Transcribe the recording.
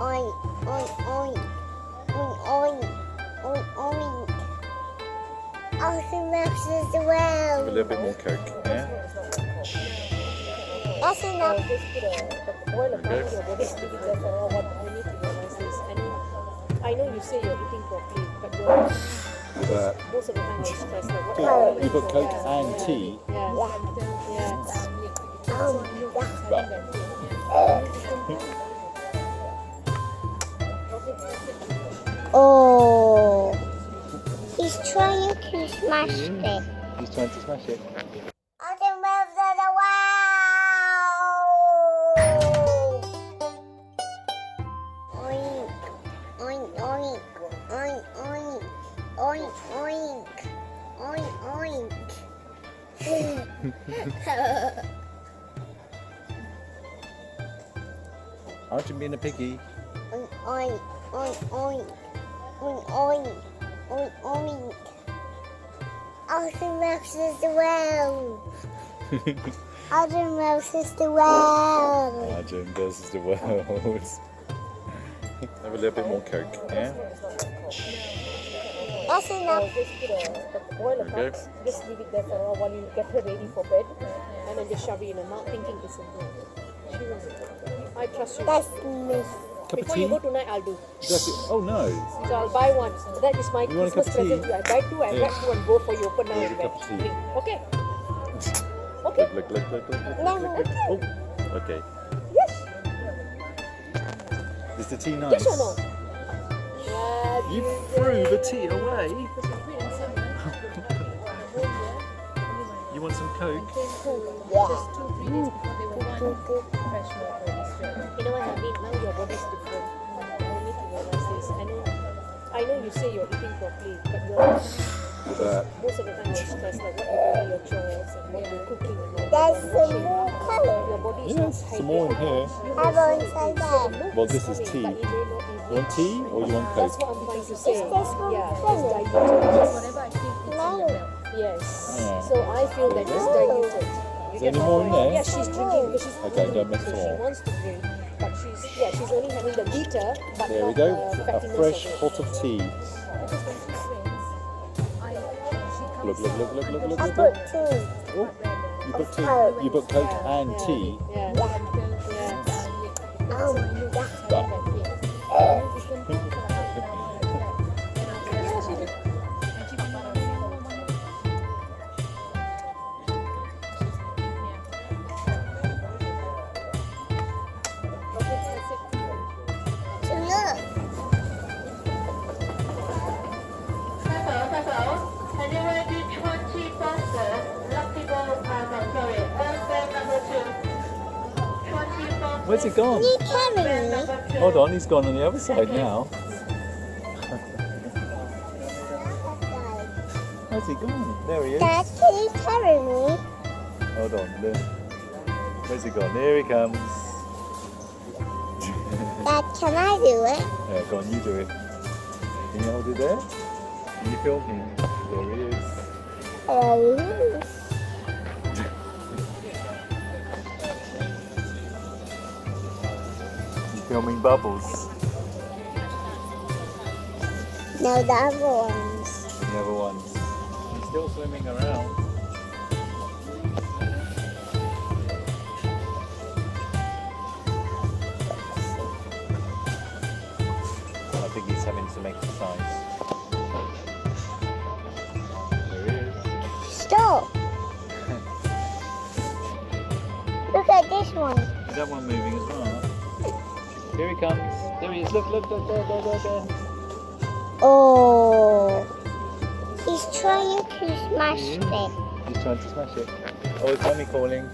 oink, oink, oink, oink, oink, oink, oink. Awesome mouse as Have a well. little bit more Coke, yeah? That's enough. I know you say you're eating properly, but you're But most of the time you're stressed. Like, what you put Coke and tea. Yeah. Oh, he's trying to smash it. He's trying to smash it. Awesome mouse as well. Oink, oink, oink, oink, oink, oink, oink, oink, oink. Aren't you being a piggy? Oink, oink, oink, oink, oink, oink, oink, oink. Awesome mouse as well. Awesome mouse as well. Arjun versus the world. Have a little bit more Coke, yeah? That's enough. Just put the boil of Okay. nuts, just leave it there for a while while you get her ready for bed, and then just shove it in her mouth, thinking it's a girl. She was. I trust you. That's me. Cup of Before tea? you go tonight, I'll do. Oh no. So I'll buy one. That is my You want a Christmas cup of tea? present to you. I buy two, I Yeah. wrap two, and both for you. Open now Here's in a bed. cup of tea. Drink. Okay. Okay. Look. No. Oh, okay. Yes. Is the tea nice? Yes or no? Yeah. You threw the tea away. You want some Coke? Yeah. You know what I mean? Now your body's different. You need to realize this. I know you say you're eating properly, but you're But most of the time you're stressed, like what you're doing, your chores, and what you're cooking, and all There's that. some more color. Your body is yes, not some more in here. Have on inside there. Well, this is tea. But it may not be You want tea or you want That's Coke? what I'm trying to say. Is this one Yeah, finished? it's diluted. No. Yes. Yeah. So I feel that it's diluted. You Is get there any my more in point? there? Yeah, she's drinking because she's Okay, hungry. don't mix So it she all. wants to drink, but she's only having the liter, but There we not go. the A fattiness fresh of it. pot of tea. Look. I look. put two. Oh, you put tea. Coke. You put Coke and tea. Yeah. Oh, yeah. So look. Where's he gone? You carrying me? Hold on, he's gone on the other side now. Where's he gone? There he is. Dad, can you carry me? Hold on. There. Where's he gone? There he comes. Dad, can I do it? Yeah, go on, you do it. Can you hold it there? Can you film him? There he is. Oh. You're filming Bubbles. No, the other ones. The other ones. He's still swimming around. I think he's having some exercise. There he is. Stop. Look at this one. Is that one moving as well? Here he comes. There he is. Look. There. Oh. He's trying to smash it. He's trying to smash it. Oh, it's mommy calling.